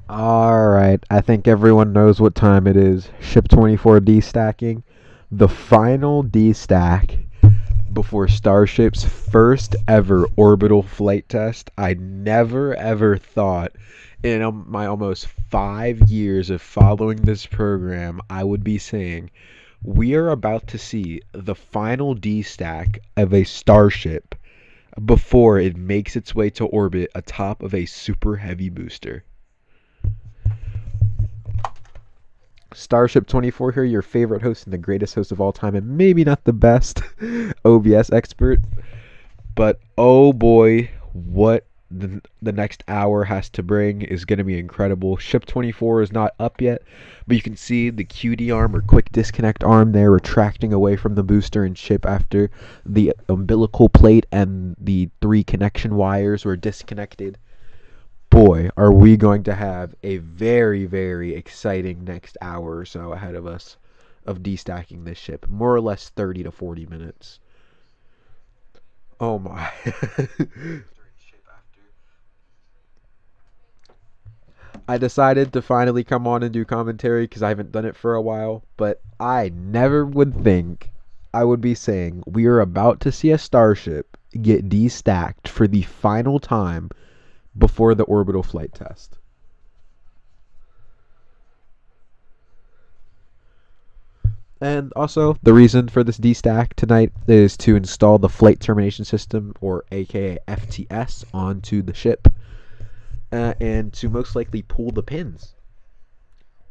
Alright, I think everyone knows what time it is. Ship 24 de-stacking. The final de-stack before Starship's first ever orbital flight test. I never ever thought in my almost 5 years of following this program I would be saying we are about to see the final de-stack of a Starship before it makes its way to orbit atop of a super heavy booster. Starship 24 here, your favorite host and the greatest host of all time, and maybe not the best OBS expert, but oh boy, what the next hour has to bring is going to be incredible. Ship 24 is not up yet, but you can see the QD arm or quick disconnect arm there retracting away from the booster and ship after the umbilical plate and the three connection wires were disconnected. Boy, are we going to have a very, very exciting next hour or so ahead of us of destacking this ship. More or less 30 to 40 minutes. Oh my. I decided to finally come on and do commentary because I haven't done it for a while, but I never would think I would be saying we are about to see a starship get destacked for the final time before the orbital flight test. And also, the reason for this destack tonight is to install the flight termination system, or aka FTS, onto the ship, and to most likely pull the pins.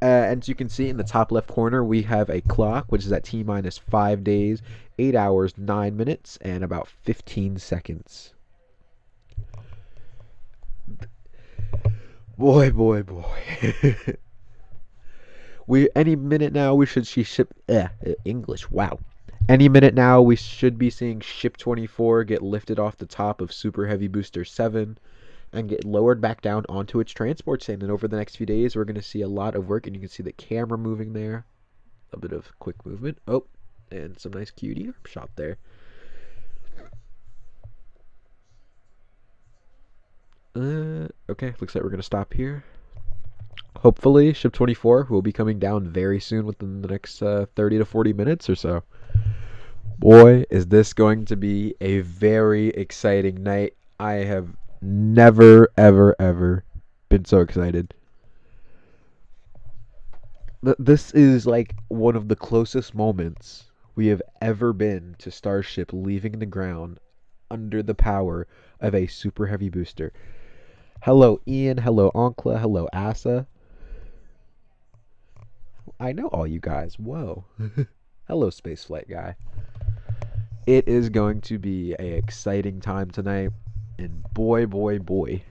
As you can see in the top left corner, we have a clock, which is at T minus 5 days, 8 hours, 9 minutes, and about 15 seconds. Boy, boy, boy. We any minute now we should see ship English. Wow. Any minute now we should be seeing ship 24 get lifted off the top of Super Heavy Booster 7 and get lowered back down onto its transport stand. And over the next few days we're going to see a lot of work, and you can see the camera moving there. A bit of quick movement. Oh, and some nice cutie shot there. Okay, looks like we're going to stop here. Hopefully, Ship 24 will be coming down very soon within the next 30 to 40 minutes or so. Boy, is this going to be a very exciting night. I have never, ever, ever been so excited. This is like one of the closest moments we have ever been to Starship leaving the ground under the power of a super heavy booster. Hello, Ian. Hello, Ankla. Hello, Asa. I know all you guys. Whoa. Hello, spaceflight guy. It is going to be a exciting time tonight, and boy, boy, boy.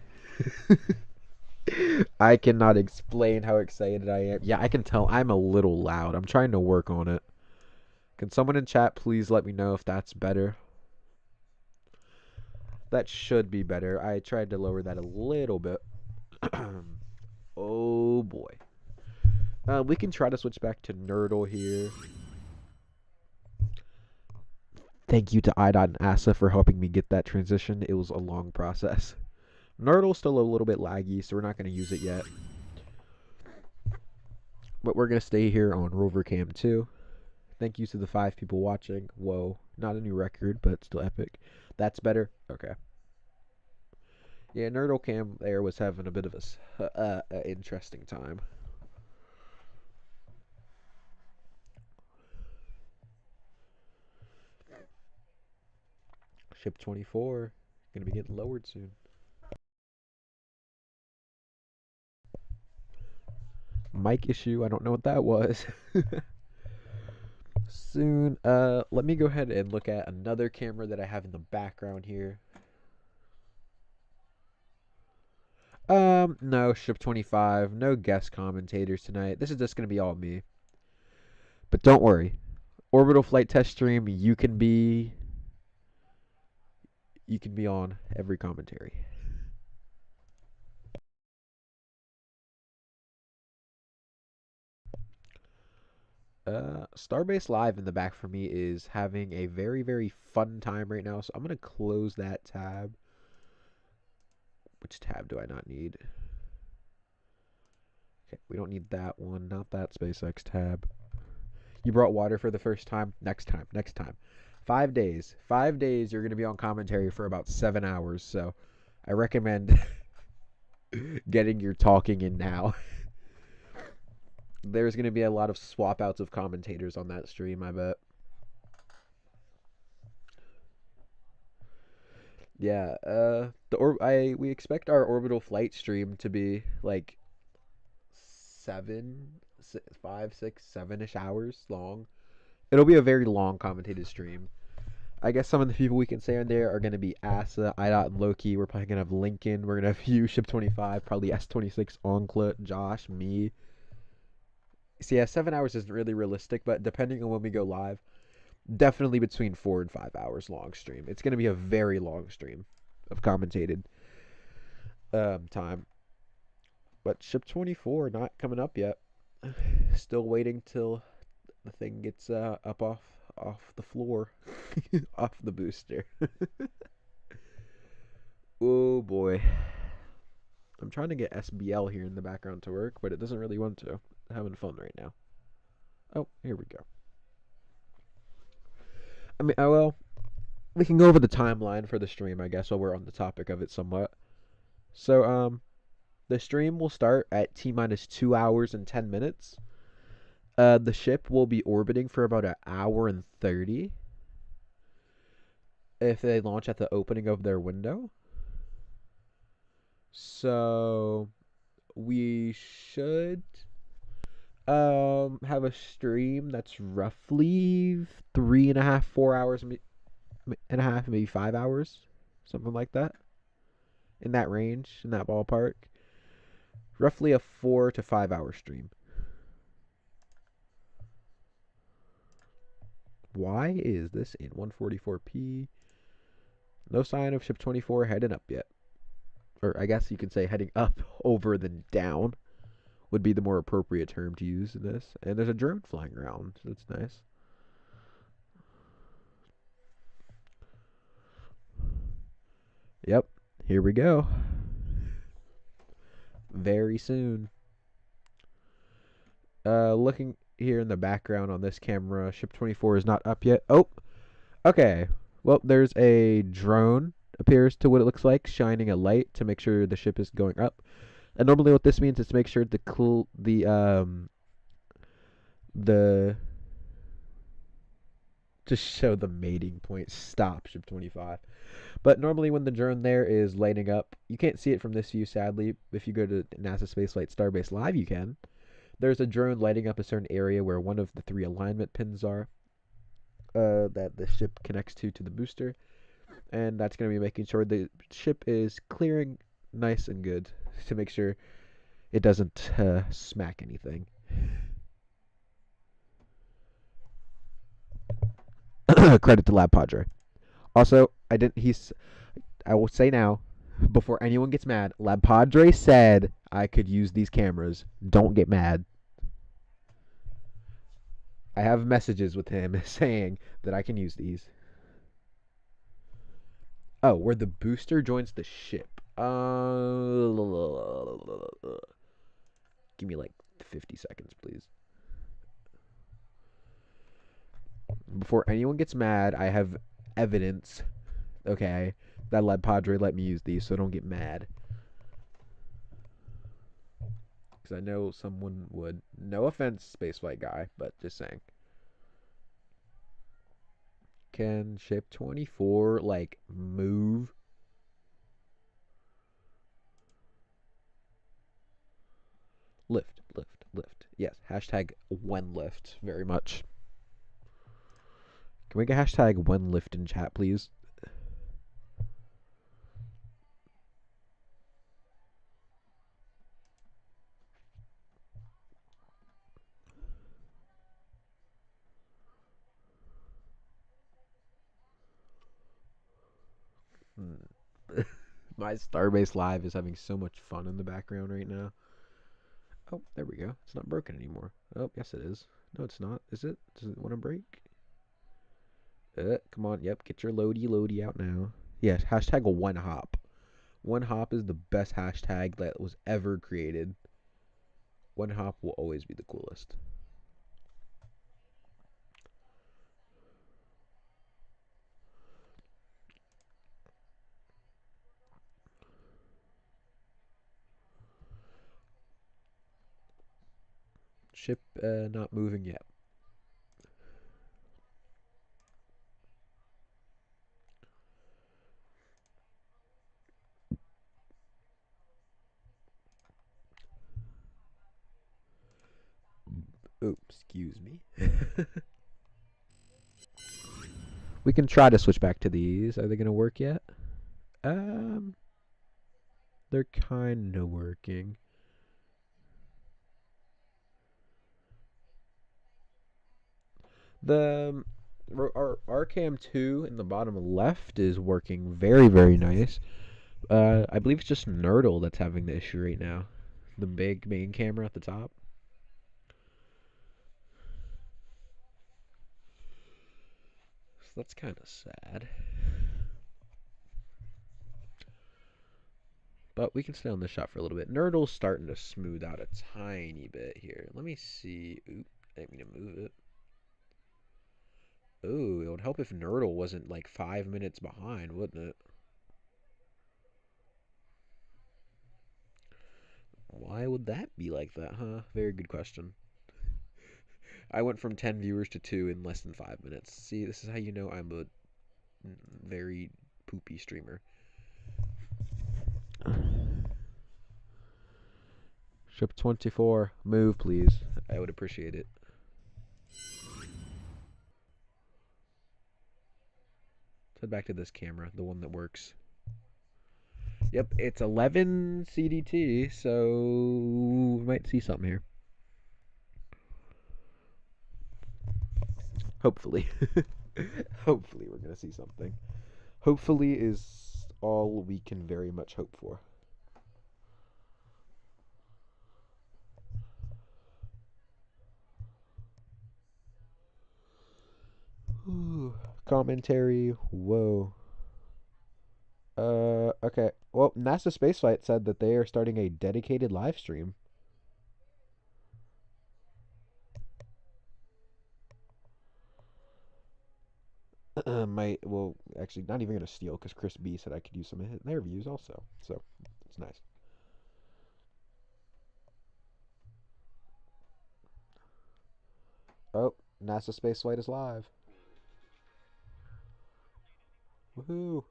I cannot explain how excited I am. Yeah, I can tell I'm a little loud. I'm trying to work on it. Can someone in chat please let me know if that's better? That should be better. I tried to lower that a little bit. Oh boy. We can try to switch back to Nerdle here. Thank you to IDOT and ASA for helping me get that transition. It was a long process. Nerdle's still a little bit laggy, so we're not going to use it yet. But we're going to stay here on Rover Cam 2. Thank you to the 5 people watching. Whoa, not a new record, but still epic. That's better? Okay. Yeah, Nerdle Cam there was having a bit of a interesting time. Ship 24 gonna be getting lowered soon. Mic issue. I don't know what that was. Soon. Let me go ahead and look at another camera that I have in the background here. No, Ship 25. No guest commentators tonight. This is just gonna be all me. But don't worry. Orbital flight test stream, you can be on every commentary. Starbase Live in the back for me is having a very, very fun time right now, so I'm going to close that tab. Which tab do I not need? Okay, we don't need that one. Not that SpaceX tab. You brought water for the first time. Next time. Next time. 5 days. 5 days. You're gonna be on commentary for about 7 hours. So, I recommend getting your talking in now. There's gonna be a lot of swap outs of commentators on that stream. I bet. Yeah. We expect our orbital flight stream to be like 5, 6, 7-ish hours long. It'll be a very long commentated stream. I guess some of the people we can say on there are going to be Asa, IDOT, and Loki. We're probably going to have Lincoln. We're going to have you, Ship 25, probably S26, Onkla, Josh, me. So yeah, 7 hours isn't really realistic, but depending on when we go live, definitely between 4 and 5 hours long stream. It's going to be a very long stream of commentated time. But Ship 24 not coming up yet. Still waiting till the thing gets up off the floor, off the booster. Oh boy. I'm trying to get SBL here in the background to work, but it doesn't really want to. I'm having fun right now. Oh, here we go. I mean, well, we can go over the timeline for the stream, I guess, while we're on the topic of it somewhat. So, the stream will start at T minus 2 hours and 10 minutes. The ship will be orbiting for about an hour and 30 if they launch at the opening of their window. So we should have a stream that's roughly 3.5, 4 hours and a half, maybe 5 hours, something like that. In that range, in that ballpark. Roughly a 4 to 5 hour stream. Why is this in 144p? No sign of Ship 24 heading up yet. Or I guess you could say heading up over than down would be the more appropriate term to use in this. And there's a drone flying around, so that's nice. Yep, here we go. Very soon. Looking here in the background on this camera, Ship 24 is not up yet. Oh, okay. Well, there's a drone, appears to what it looks like, shining a light to make sure the ship is going up. And normally what this means is to make sure the to show the mating point. Stop, Ship 25. But normally when the drone there is lighting up, you can't see it from this view, sadly. If you go to NASA Spaceflight Starbase Live, you can. There's a drone lighting up a certain area where one of the 3 alignment pins are that the ship connects to the booster. And that's going to be making sure the ship is clearing nice and good to make sure it doesn't smack anything. Credit to Lab Padre. Also, I will say now, before anyone gets mad, Lab Padre said I could use these cameras. Don't get mad. I have messages with him saying that I can use these. Oh, where the booster joins the ship. Give me like 50 seconds, please. Before anyone gets mad, I have evidence, okay, that Lab Padre let me use these, so don't get mad. Because I know someone would. No offense, Spaceflight guy, but just saying. Can Ship 24, like, move? Lift, lift, lift. Yes, hashtag when lift, very much. Can we get hashtag when lift in chat, please? My Starbase Live is having so much fun in the background right now. Oh, there we go. It's not broken anymore. Oh, yes it is. No, it's not. Is it? Does it want to break? Come on. Yep, get your loady out now. Yes, hashtag one hop. One hop is the best hashtag that was ever created. One hop will always be the coolest. Ship not moving yet. Oops, excuse me. We can try to switch back to these. Are they gonna work yet? Um, they're kind of working. The our RCam2 in the bottom left is working very, very nice. I believe it's just Nerdle that's having the issue right now. The big main camera at the top. So that's kind of sad. But we can stay on this shot for a little bit. Nerdle's starting to smooth out a tiny bit here. Let me see. Oop, I didn't mean to move it. Ooh, it would help if Nerdle wasn't like 5 minutes behind, wouldn't it? Why would that be like that, huh? Very good question. I went from 10 viewers to 2 in less than 5 minutes. See, this is how you know I'm a very poopy streamer. Ship 24, move please. I would appreciate it. Let's head back to this camera, the one that works. Yep, it's 11 CDT, so we might see something here. Hopefully. Hopefully we're going to see something. Hopefully is all we can very much hope for. Ooh, commentary, whoa. Okay. Well, NASA Spaceflight said that they are starting a dedicated live stream. Well, actually, not even gonna steal because Chris B said I could use some of their views also, so it's nice. Oh, NASA Spaceflight is live. Woohoo!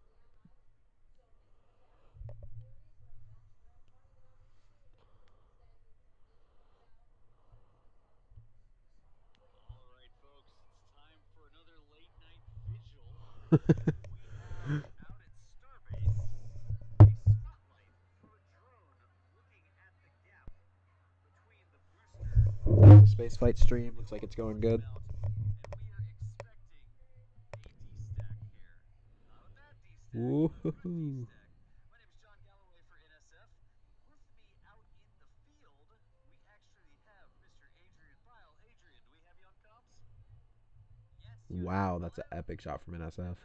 The spaceflight stream looks like it's going good. Woohoo! Wow, that's an epic shot from NSF.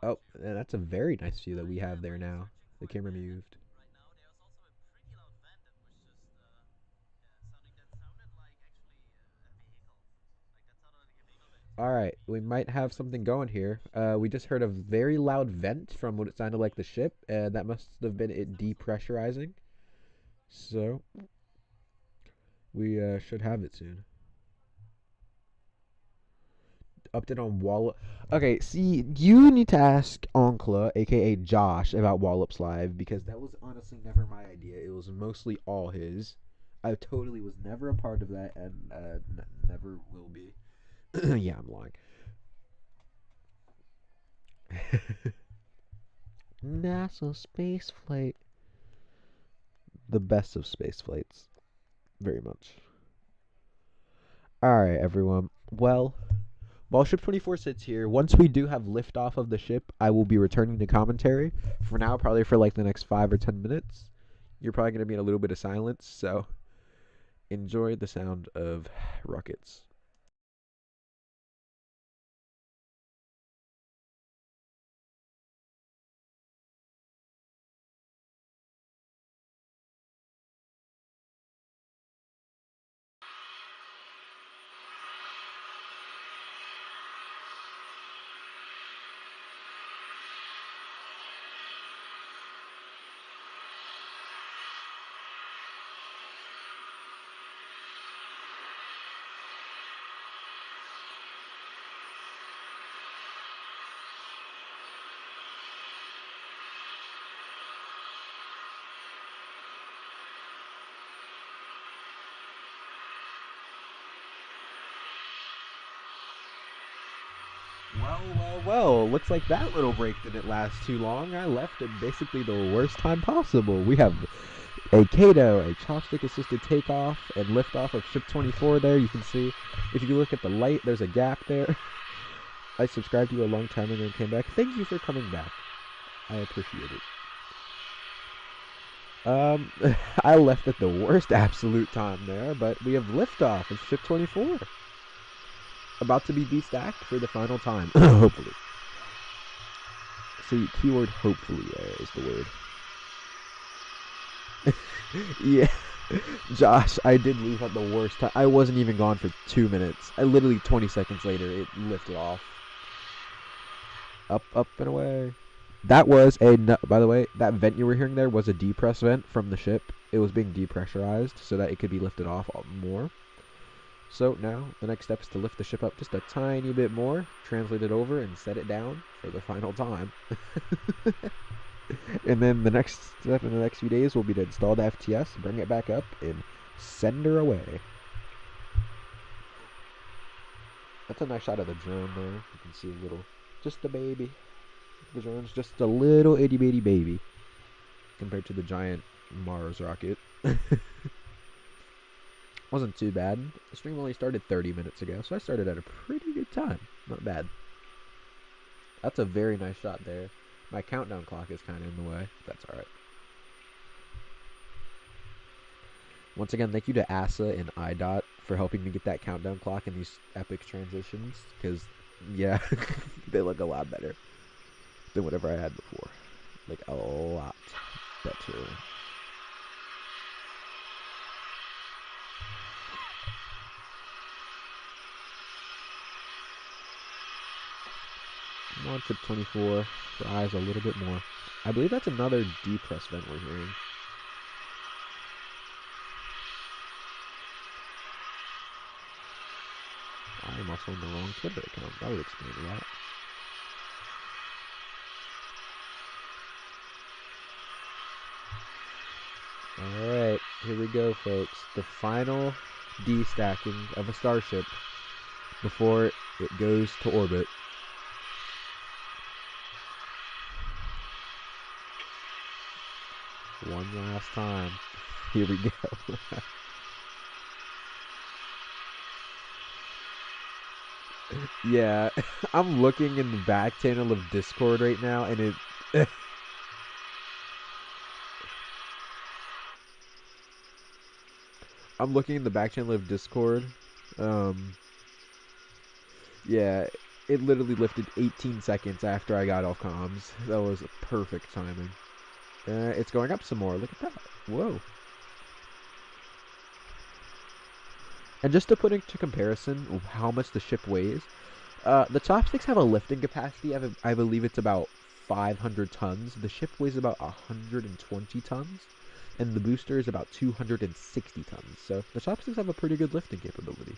Oh, and that's a very nice view that we have there now. The camera moved. All right, we might have something going here. We just heard a very loud vent from what it sounded like the ship. That must have been it depressurizing. So we should have it soon. Update on Wallop. Okay, see, you need to ask Onkla, aka Josh, about Wallop's live because that was honestly never my idea. It was mostly all his. I totally was never a part of that and never will be. Yeah, I'm lying. NASA space flight. The best of space flights. Very much. Alright, everyone. Well, while Ship 24 sits here, once we do have liftoff of the ship, I will be returning to commentary. For now, probably for like the next 5 or 10 minutes. You're probably going to be in a little bit of silence, so enjoy the sound of rockets. Well. Looks like that little break didn't last too long. I left at basically the worst time possible. We have a Kato, a chopstick-assisted takeoff and liftoff of Ship 24 there. You can see, if you look at the light, there's a gap there. I subscribed to you a long time ago and came back. Thank you for coming back. I appreciate it. I left at the worst absolute time there, but we have liftoff of Ship 24. About to be de-stacked for the final time. Hopefully. See, keyword hopefully there is the word. Yeah. Josh, I did leave at the worst time. I wasn't even gone for 2 minutes. I literally 20 seconds later, it lifted off. Up, and away. That was by the way, that vent you were hearing there was a depress vent from the ship. It was being depressurized so that it could be lifted off more. So now, the next step is to lift the ship up just a tiny bit more, translate it over, and set it down for the final time. And then the next step in the next few days will be to install the FTS, bring it back up, and send her away. That's a nice shot of the drone there. You can see a little, just a baby. The drone's just a little itty bitty baby compared to the giant Mars rocket. Wasn't too bad. The stream only started 30 minutes ago, so I started at a pretty good time. Not bad. That's a very nice shot there. My countdown clock is kind of in the way. That's alright. Once again, thank you to ASA and IDOT for helping me get that countdown clock in these epic transitions. Because, yeah, they look a lot better than whatever I had before. Like, a lot better. Come on, Ship 24. Your eyes a little bit more. I believe that's another depress vent we're hearing. I am also on the wrong Twitter account. That would explain a lot. Alright, here we go, folks. The final de-stacking of a starship before it goes to orbit. One last time. Here we go. Yeah, I'm looking in the back channel of Discord right now, and it... I'm looking in the back channel of Discord. Yeah, it literally lifted 18 seconds after I got off comms. That was perfect timing. It's going up some more. Look at that. Whoa. And just to put into comparison how much the ship weighs, the chopsticks have a lifting capacity. I believe it's about 500 tons. The ship weighs about 120 tons. And the booster is about 260 tons. So the chopsticks have a pretty good lifting capability.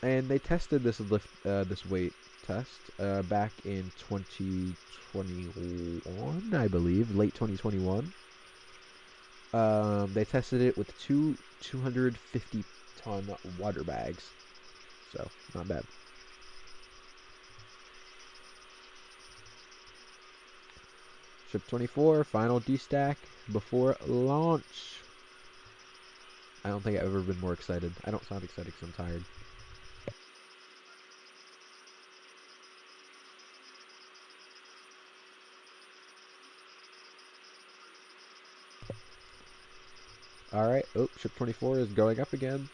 And they tested this this weight test back in 2021, I believe, late 2021. They tested it with two 250-ton water bags, so not bad. Ship 24, final de-stack before launch. I don't think I've ever been more excited. I don't sound excited because I'm tired. Alright, oh, Ship 24 is going up again.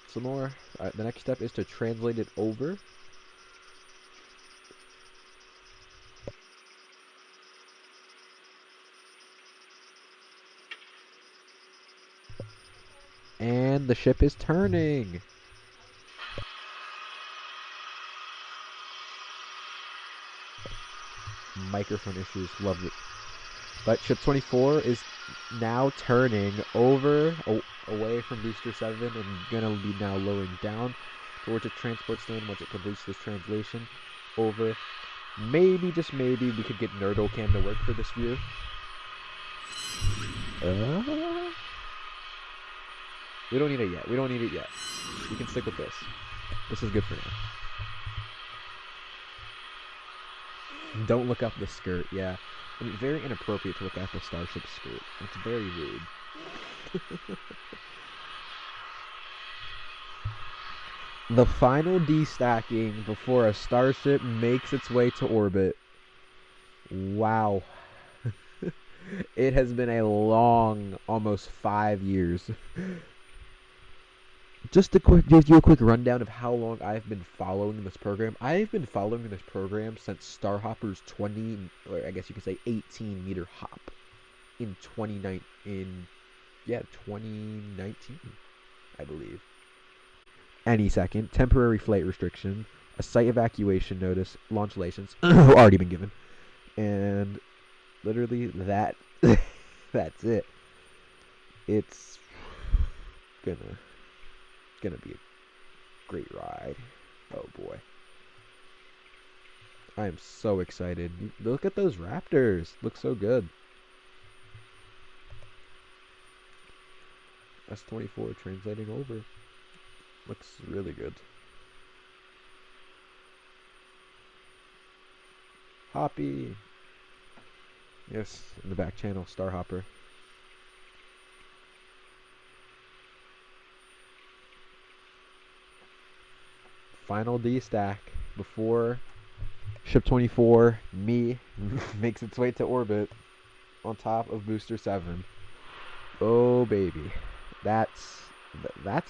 Some more. Alright, the next step is to translate it over. And the ship is turning. Microphone issues, loved it. But Ship 24 is now turning over, away from Booster 7 and gonna be now lowering down towards its transport stand once it completes this translation. Over. Maybe, just maybe, we could get Nerdlecam to work for this view. We don't need it yet. We don't need it yet. We can stick with this. This is good for now. Don't look up the skirt. Yeah, I mean, very inappropriate to look at the Starship skirt. It's very rude. The final de-stacking before a Starship makes its way to orbit. Wow. It has been a long, almost 5 years. Just to give you a quick rundown of how long I've been following this program. I've been following this program since Starhopper's 20, or I guess you could say 18-meter hop in 2019, I believe. Any second, temporary flight restriction, a site evacuation notice, launch license already been given, and literally that that's it. It's gonna be a great ride. Oh boy, I am so excited. Look at those Raptors, look so good. S24 translating over, looks really good. Hoppy, yes, in the back channel, Starhopper. Final de-stack before Ship 24, me, makes its way to orbit on top of Booster 7. Oh baby, that's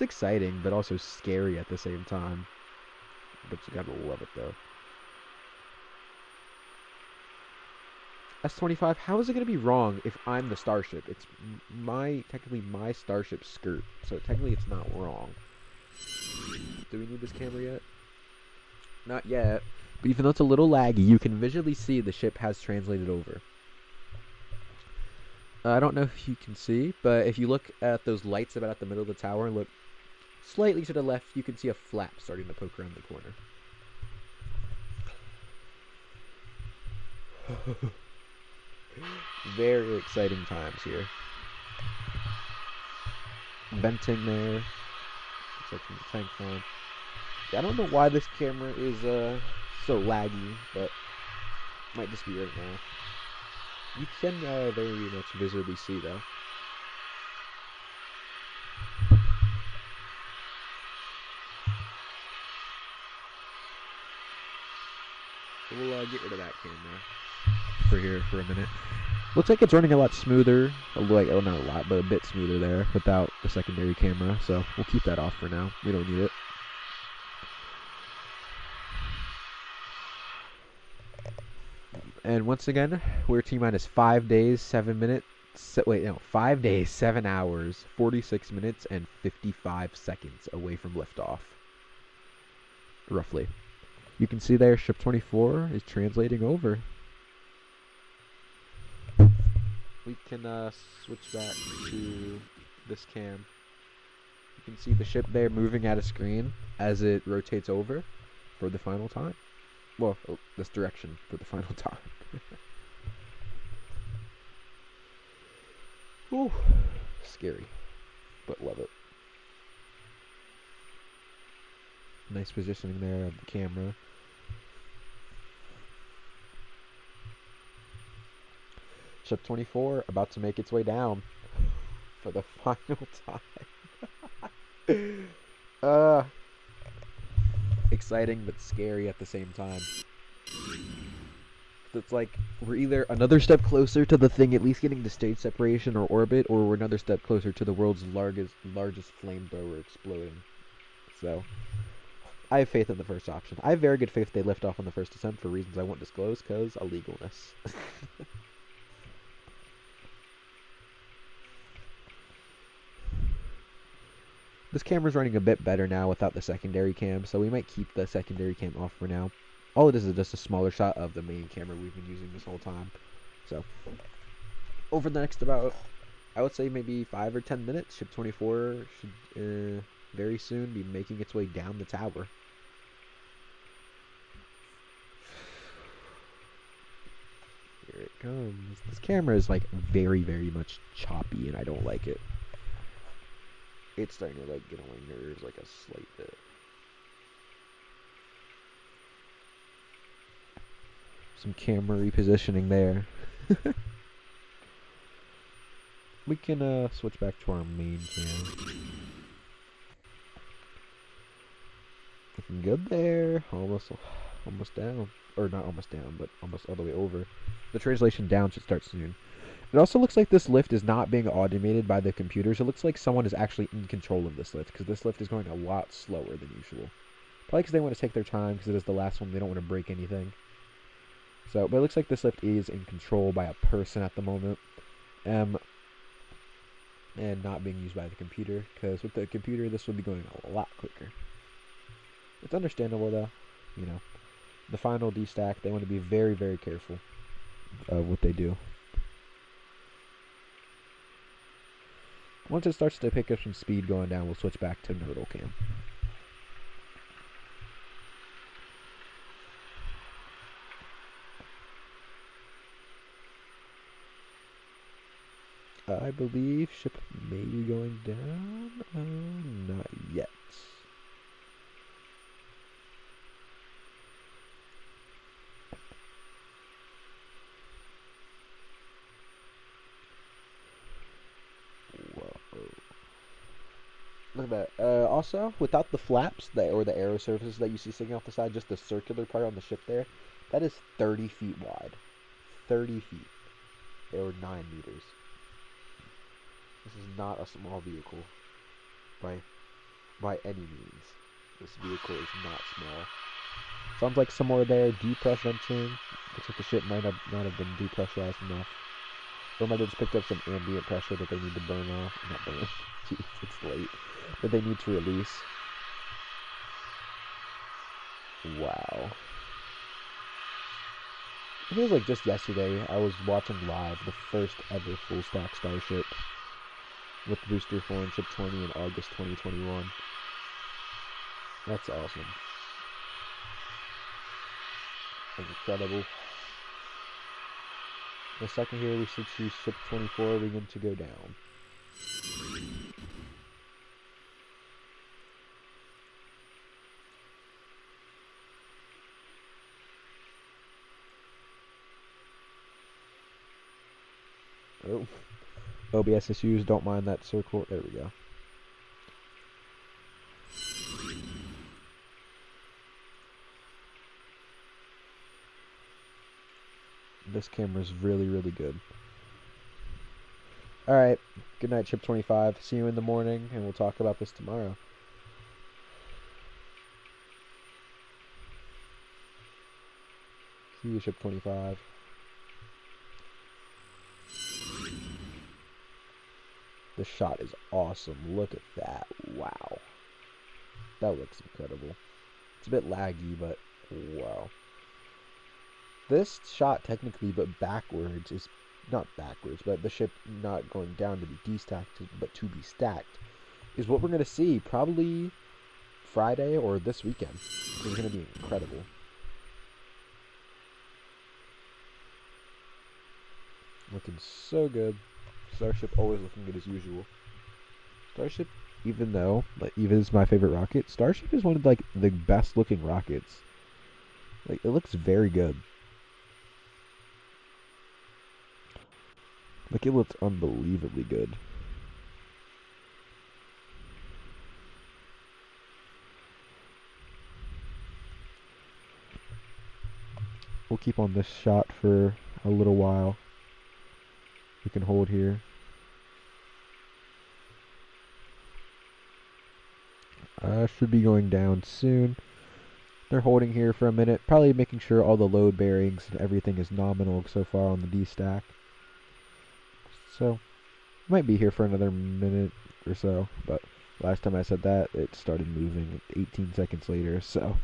exciting, but also scary at the same time. But you gotta love it though. S25, how is it gonna be wrong if I'm the Starship? It's technically my Starship skirt, so technically it's not wrong. Do we need this camera yet? Not yet. But even though it's a little laggy, you can visually see the ship has translated over. I don't know if you can see, but if you look at those lights about at the middle of the tower and look slightly to the left, you can see a flap starting to poke around the corner. Very exciting times here. Venting there. Looks like from the tank farm. I don't know why this camera is so laggy, but might just be right now. You can very much visually see though. We'll get rid of that camera for here for a minute. Looks like it's running a lot smoother. Like, oh, not a lot, but a bit smoother there without the secondary camera. So we'll keep that off for now. We don't need it. And once again, we're T-minus 5 days, 7 minutes. 5 days, 7 hours, 46 minutes, and 55 seconds away from liftoff. Roughly. You can see there, Ship 24 is translating over. We can switch back to this cam. You can see the ship there moving at a screen as it rotates over for the final time. Well, this direction for the final time. Ooh, scary, but love it. Nice positioning there of the camera. Ship 24 about to make its way down for the final time. Exciting but scary at the same time. It's like we're either another step closer to the thing at least getting to stage separation or orbit, or we're another step closer to the world's largest flamethrower exploding. So I have faith in the first option. I have very good faith they lift off on the first attempt for reasons I won't disclose, because illegalness. This camera's running a bit better now without the secondary cam, so we might keep the secondary cam off for now. All it is just a smaller shot of the main camera we've been using this whole time. So, over the next about, I would say maybe 5 or 10 minutes, Ship 24 should very soon be making its way down the tower. Here it comes. This camera is like very, very much choppy, and I don't like it. It's starting to like get on my nerves like a slight bit. Some camera repositioning there. We can switch back to our main cam. Looking good there. Almost down. Or not almost down, but almost all the way over. The translation down should start soon. It also looks like this lift is not being automated by the computers. It looks like someone is actually in control of this lift, because this lift is going a lot slower than usual. Probably because they want to take their time, because it is the last one. They don't want to break anything. So, but it looks like this lift is in control by a person at the moment. And not being used by the computer, because with the computer this would be going a lot quicker. It's understandable though, you know. The final de-stack, they want to be very, very careful of what they do. Once it starts to pick up some speed going down, we'll switch back to Nerdle Cam. I believe ship may be going down. Not yet. Whoa. Look at that. Also, without the flaps or the aero surfaces that you see sticking off the side, just the circular part on the ship there, that is 30 feet wide. 30 feet. Or 9 meters. This is not a small vehicle by any means. This vehicle is not small. Sounds like somewhere there, depress venting. Looks like the ship might not have been depressurized enough. Or might have just picked up some ambient pressure that they need to burn off. Not burn. Jeez, it's late. That they need to release. Wow. It feels like just yesterday I was watching live the first ever full stack Starship with Booster 4 and Ship 20 in August 2021. That's awesome. Incredible. The second here we should see Ship 24 begin to go down. Oh. OBS issues, don't mind that circle. There we go. This camera's really, really good. Alright, good night, Ship 25. See you in the morning, and we'll talk about this tomorrow. See you, Ship 25. This shot is awesome. Look at that. Wow. That looks incredible. It's a bit laggy, but wow. This shot technically, but backwards, is not backwards, but the ship not going down to be de-stacked, but to be stacked, is what we're going to see probably Friday or this weekend. It's going to be incredible. Looking so good. Starship always looking good as usual. Starship, even though, even is my favorite rocket, Starship is one of the best looking rockets. Like, it looks very good. Like, it looks unbelievably good. We'll keep on this shot for a little while. We can hold here. Should be going down soon. They're holding here for a minute, probably making sure all the load bearings and everything is nominal so far on the de-stack. So, might be here for another minute or so, but last time I said that, it started moving 18 seconds later, so.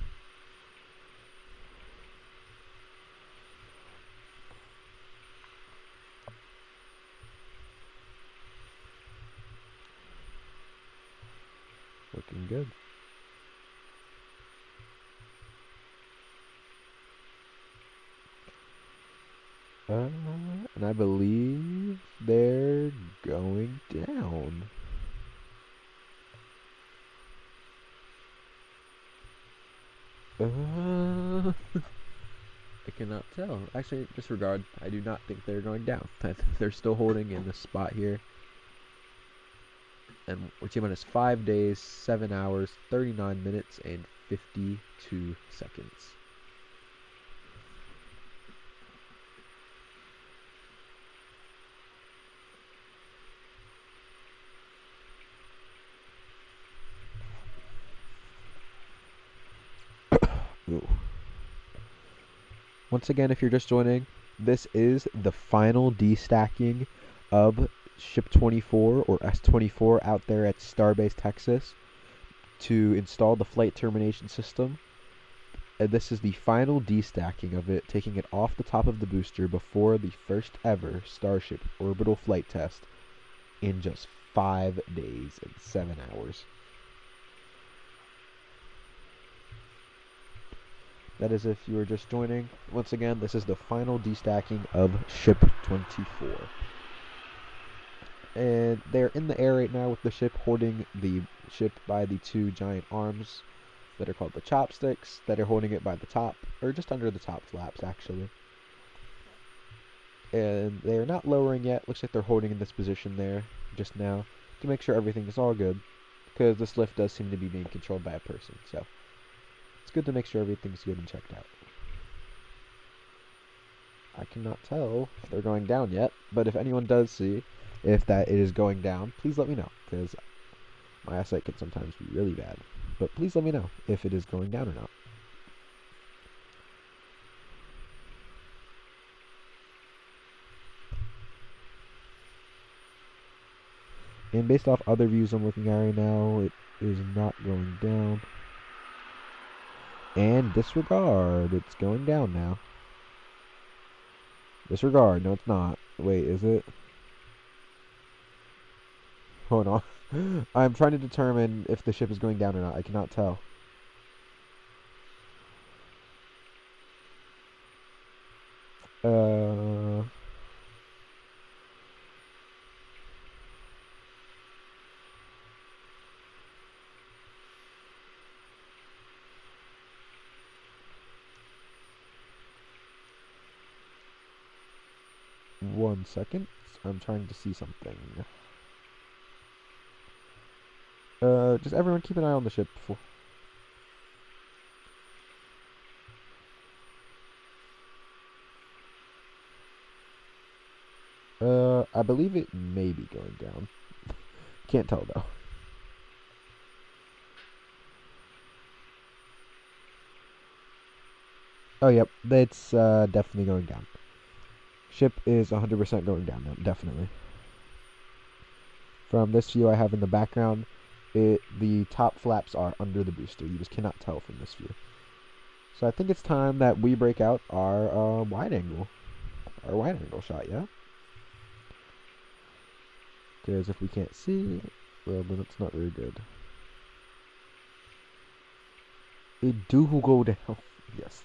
Looking good. And I believe they're going down. I cannot tell. Actually, disregard. I do not think they're going down. I think they're still holding in the spot here. And we're T-minus 5 days, 7 hours, 39 minutes, and 52 seconds. Ooh. Once again, if you're just joining, this is the final destacking of Ship 24 or S-24 out there at Starbase, Texas, to install the flight termination system. And this is the final destacking of it, taking it off the top of the booster before the first ever Starship orbital flight test in just 5 days and 7 hours. That is if you are just joining. Once again, this is the final destacking of Ship 24. And they're in the air right now with the ship holding the ship by the two giant arms that are called the chopsticks, that are holding it by the top, or just under the top flaps actually. And they are not lowering yet. Looks like they're holding in this position there just now to make sure everything is all good, because this lift does seem to be being controlled by a person, so it's good to make sure everything's good and checked out. I cannot tell if they're going down yet, but if anyone does see if that it is going down, please let me know, because my eyesight can sometimes be really bad. But please let me know if it is going down or not. And based off other views I'm looking at right now, it is not going down. And disregard, it's going down now. Disregard, no it's not. Wait, is it? Hold on. I'm trying to determine if the ship is going down or not. I cannot tell. One second. I'm trying to see something. Just everyone keep an eye on the ship before. I believe it may be going down. Can't tell though. Oh, yep, that's definitely going down. Ship is 100% going down, though, definitely. From this view I have in the background, the top flaps are under the booster. You just cannot tell from this view. So I think it's time that we break out our wide angle shot, yeah? Because if we can't see, well, then it's not very good. It do go down. Yes.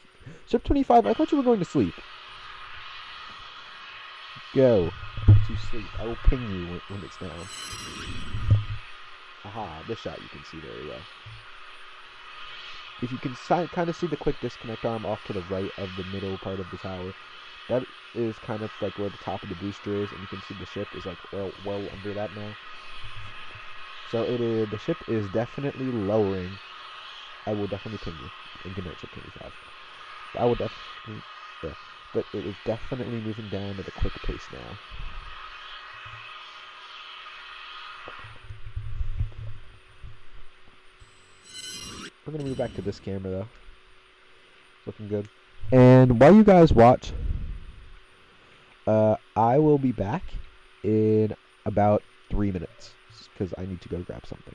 Ship 25, I thought you were going to sleep. Go to sleep. I will ping you when it's down. Aha, this shot you can see very well. If you can kind of see the quick disconnect arm off to the right of the middle part of the tower, that is kind of like where the top of the booster is, and you can see the ship is like well under that now. So the ship is definitely lowering. I will definitely ping you. And good night, Ship 25. I will definitely, yeah. But it is definitely moving down at a quick pace now. We're going to move back to this camera, though. Looking good. And while you guys watch, I will be back in about 3 minutes, because I need to go grab something.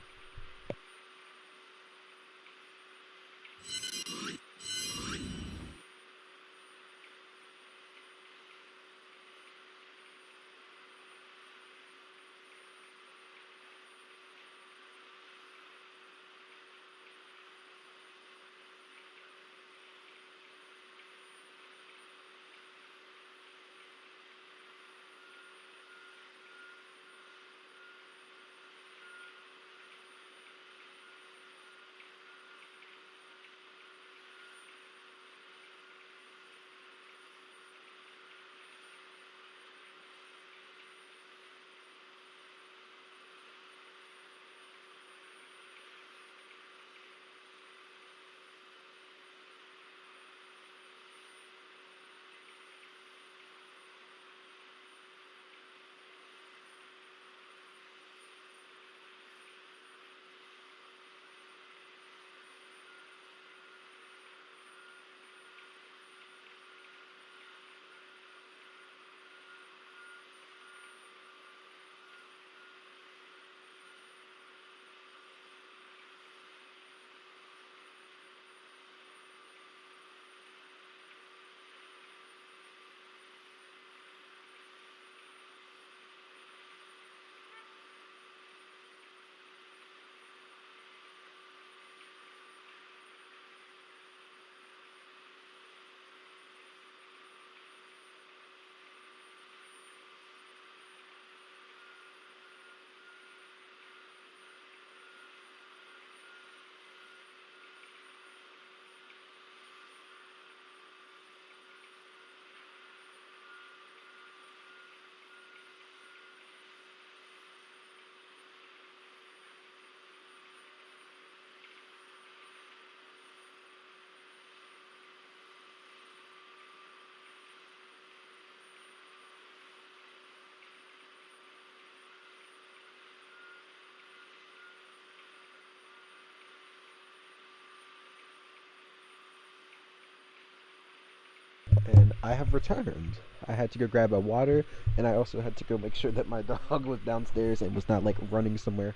and I have returned. I had to go grab a water, and I also had to go make sure that my dog was downstairs and was not like running somewhere.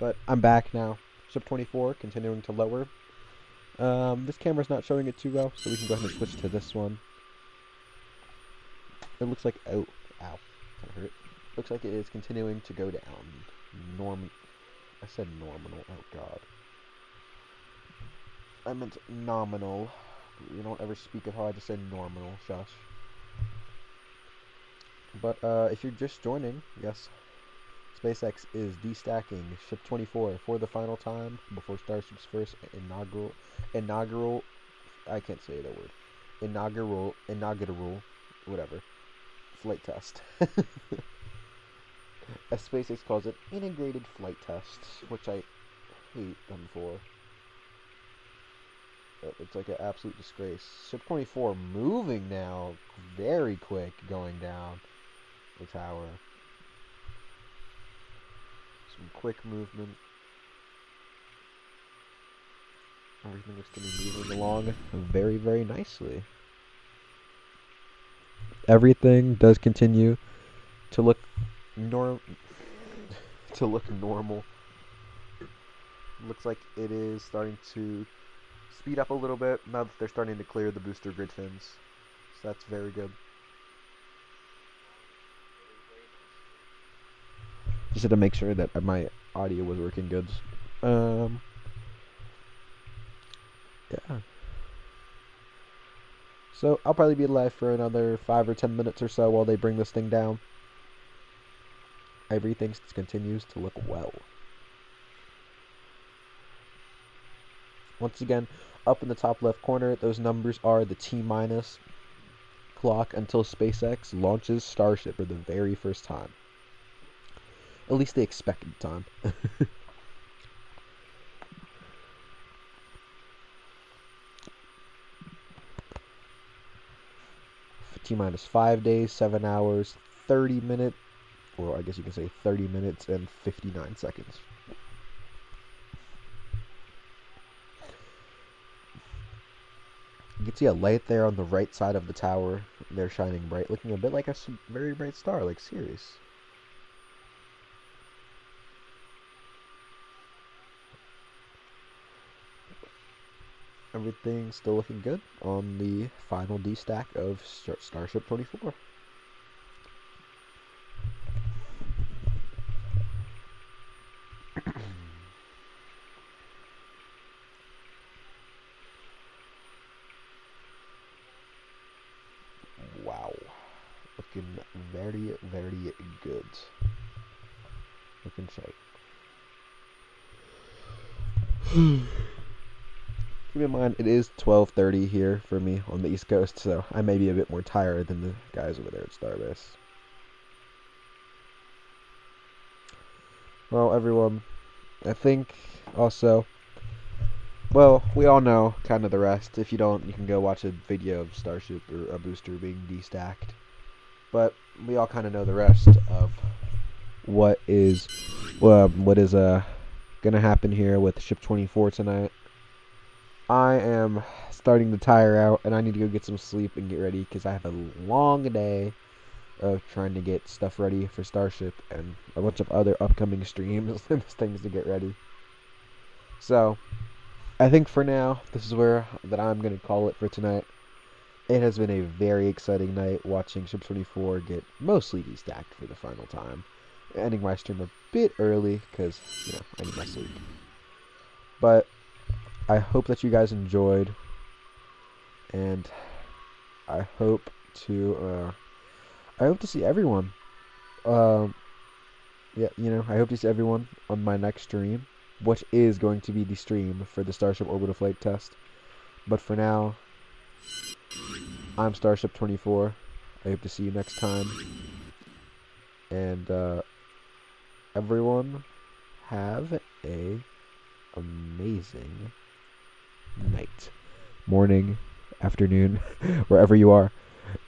But I'm back now. Ship 24, continuing to lower. This camera's not showing it too well, so we can go ahead and switch to this one. It looks like, oh, ow, that hurt. Looks like it is continuing to go down. I said nominal, oh god. I meant nominal. We don't ever speak of how I just said normal, shush. But if you're just joining, yes, SpaceX is destacking Ship 24 for the final time before Starship's first inaugural, I can't say the word, inaugural, whatever, flight test. As SpaceX calls it, integrated flight tests, which I hate them for. It's like an absolute disgrace. Ship 24 moving now, very quick, going down the tower. Some quick movement. Everything looks to be moving along very, very nicely. Everything does continue to look normal. Looks like it is starting to speed up a little bit now that they're starting to clear the booster grid fins. So that's very good. Just had to make sure that my audio was working good. Yeah. So I'll probably be live for another 5 or 10 minutes or so while they bring this thing down. Everything continues to look well. Once again, up in the top left corner, those numbers are the T-minus clock until SpaceX launches Starship for the very first time. At least the expected time. T-minus 5 days, 7 hours, 30 minutes, or I guess you can say 30 minutes and 59 seconds. You can see a light there on the right side of the tower. They're shining bright, looking a bit like a very bright star, like Sirius. Everything's still looking good on the final D-stack of Starship 24. Wow. Looking very, very good. Looking sharp. Keep in mind, it is 12:30 here for me on the East Coast, so I may be a bit more tired than the guys over there at Starbase. Well, everyone, I think also, well, we all know kind of the rest. If you don't, you can go watch a video of Starship or a booster being destacked. But we all kind of know the rest of what is gonna happen here with Ship 24 tonight. I am starting to tire out, and I need to go get some sleep and get ready because I have a long day of trying to get stuff ready for Starship and a bunch of other upcoming streams and things to get ready. So, I think for now, this is where that I'm going to call it for tonight. It has been a very exciting night watching Ship 24 get mostly destacked for the final time. Ending my stream a bit early because, you know, I need my sleep. But I hope that you guys enjoyed, and I hope to see everyone. Yeah, you know, I hope to see everyone on my next stream, which is going to be the stream for the Starship Orbital Flight Test. But for now, I'm Starship 24. I hope to see you next time. And everyone, have a amazing night, morning, afternoon, wherever you are.